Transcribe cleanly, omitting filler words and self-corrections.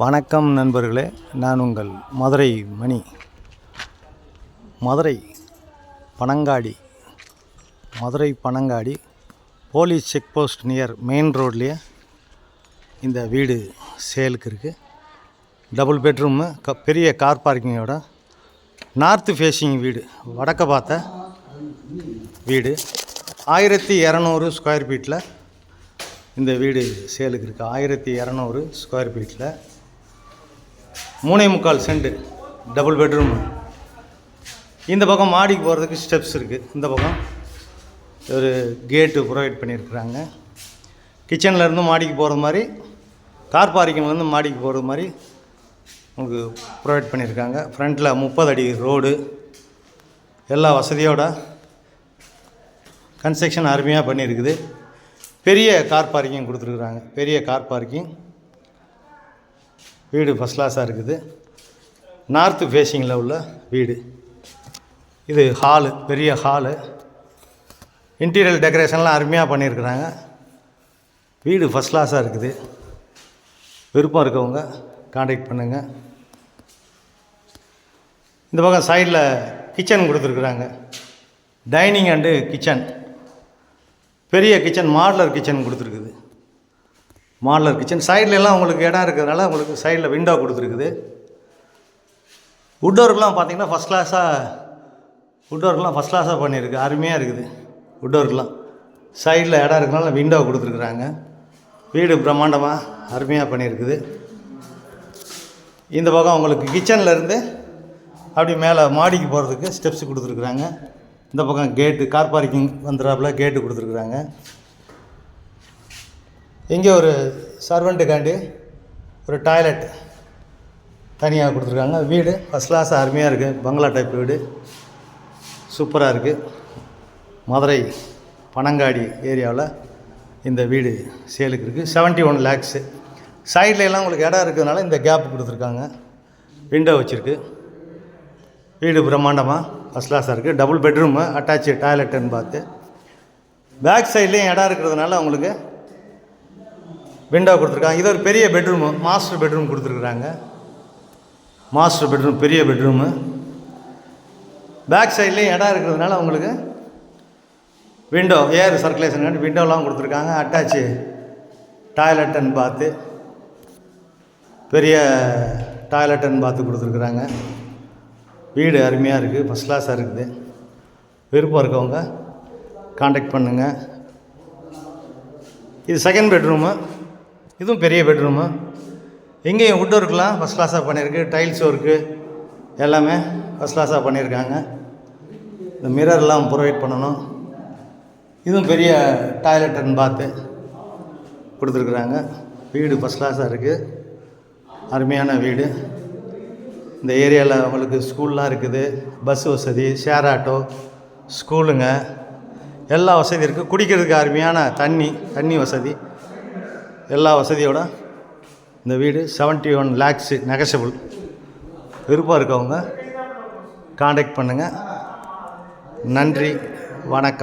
வணக்கம் நண்பர்களே, நான் உங்கள் Madurai Mani. Madurai Panangadi police check post near main ரோட்லேயே இந்த வீடு சேலுக்கு இருக்குது. டபுள் பெட்ரூமு, பெரிய கார் பார்க்கிங்கோட நார்த்து ஃபேஸிங் வீடு, வடக்க பார்த்த வீடு. 1200 ஸ்கொயர் ஃபீட்டில் இந்த வீடு சேலுக்கு இருக்குது. 1200 ஸ்கொயர் ஃபீட்டில் 3.25 சென்ட் டபுள் பெட்ரூமு. இந்த பக்கம் மாடிக்கு போகிறதுக்கு ஸ்டெப்ஸ் இருக்குது. இந்த பக்கம் ஒரு கேட்டு ப்ரொவைட் பண்ணியிருக்கிறாங்க. கிச்சன்லேருந்து மாடிக்கு போகிறது மாதிரி, கார் பார்க்கிங்லேருந்து மாடிக்கு போகிறது மாதிரி உங்களுக்கு ப்ரொவைட் பண்ணியிருக்காங்க. ஃப்ரண்ட்டில் 30 அடி ரோடு, எல்லா வசதியோட கன்ஸ்ட்ரக்ஷன் அருமையாக பண்ணியிருக்குது. பெரிய கார் பார்க்கிங் கொடுத்துருக்குறாங்க. பெரிய கார் பார்க்கிங் வீடு ஃபஸ்ட் கிளாஸாக இருக்குது. நார்த்து ஃபேஸிங்கில் உள்ள வீடு. இது ஹாலு, பெரிய ஹாலு. இன்டீரியர் டெக்கரேஷன்லாம் அருமையாக பண்ணியிருக்கிறாங்க. வீடு ஃபஸ்ட் கிளாஸாக இருக்குது. விருப்பம் இருக்கவங்க காண்டாக்ட் பண்ணுங்கள். இந்த பக்கம் சைடில் கிச்சன் கொடுத்துருக்குறாங்க. டைனிங் அண்டு கிச்சன், பெரிய கிச்சன், மாடலர் கிச்சன் கொடுத்துருக்குது. மாடலர் கிச்சன் சைட்லலாம் உங்களுக்கு இடம் இருக்கிறதுனால உங்களுக்கு சைடில் விண்டோ கொடுத்துருக்குது. வுட் ஒர்க்லாம் பார்த்தீங்கன்னா ஃபஸ்ட் கிளாஸாக பண்ணியிருக்கு. அருமையாக இருக்குது வுட் ஒர்க்லாம். சைடில் இடம் இருக்கிறனால விண்டோ கொடுத்துருக்குறாங்க. வீடு பிரம்மாண்டமாக அருமையாக பண்ணியிருக்குது. இந்த பக்கம் உங்களுக்கு கிச்சன்லேருந்து அப்படி மேலே மாடிக்கு போகிறதுக்கு ஸ்டெப்ஸ் கொடுத்துருக்குறாங்க. இந்த பக்கம் கேட்டு, கார் பார்க்கிங் வந்துடுறாப்புல கேட்டு கொடுத்துருக்குறாங்க. இங்கே ஒரு சர்வெண்ட்டுக்காண்டி ஒரு டாய்லெட் தனியாக கொடுத்துருக்காங்க. வீடு ஃபஸ்ட் கிளாஸ் அருமையாக இருக்குது. பங்களா டைப் வீடு சூப்பராக இருக்குது. மதுரை பனங்காடி ஏரியாவில் இந்த வீடு சேலுக்கு இருக்குது. 71 lakhs. சைட்லலாம் உங்களுக்கு இடம் இருக்கிறதுனால இந்த கேப் கொடுத்துருக்காங்க. விண்டோ வச்சுருக்கு. வீடு பிரம்மாண்டமாக ஃபஸ்ட் கிளாஸாக இருக்குது. டபுள் பெட்ரூமு, அட்டாச்சு டாய்லெட்டுன்னு பார்த்து. பேக் சைட்லேயும் இடம் இருக்கிறதுனால உங்களுக்கு விண்டோ கொடுத்துருக்காங்க. இது ஒரு பெரிய பெட்ரூமு, மாஸ்டர் பெட்ரூம் கொடுத்துருக்குறாங்க. மாஸ்டர் பெட்ரூம், பெரிய பெட்ரூமு. பேக் சைட்லேயும் இடம் இருக்கிறதுனால உங்களுக்கு விண்டோ, ஏர் சர்க்குலேஷன் விண்டோலாம் கொடுத்துருக்காங்க. அட்டாச்சு டாய்லெட்டுன்னு பார்த்து, பெரிய டாய்லெட்டுன்னு பார்த்து கொடுத்துருக்குறாங்க. வீடு அருமையாக இருக்குது. ஃபஸ்ட் கிளாஸாக இருக்குது. விருப்பம் இருக்கவங்க காண்டாக்ட் பண்ணுங்கள். இது செகண்ட் பெட்ரூமு. இதுவும் பெரிய பெட்ரூமு. இங்கேயும் வுட் ஒர்க்லாம் ஃபஸ்ட் கிளாஸாக பண்ணியிருக்கு. டைல்ஸ் ஒர்க்கு எல்லாமே ஃபஸ்ட் கிளாஸாக பண்ணியிருக்காங்க. இந்த மிரர்லாம் ப்ரொவைட் பண்ணணும். இதுவும் பெரிய டாய்லெட்டுன்னு பார்த்து கொடுத்துருக்குறாங்க. வீடு ஃபஸ்ட் கிளாஸாக இருக்குது. அருமையான வீடு. இந்த ஏரியாவில் அவங்களுக்கு ஸ்கூல்லாம் இருக்குது. பஸ் வசதி, ஷேர் ஆட்டோ, ஸ்கூலுங்க எல்லா வசதியும் இருக்குது. குடிக்கிறதுக்கு அருமையான தண்ணி வசதி, எல்லா வசதியோட இந்த வீடு 71 lakhs நெகஷபிள். விருப்பம் இருக்கவங்க காண்டாக்ட் பண்ணுங்கள். நன்றி, வணக்கம்.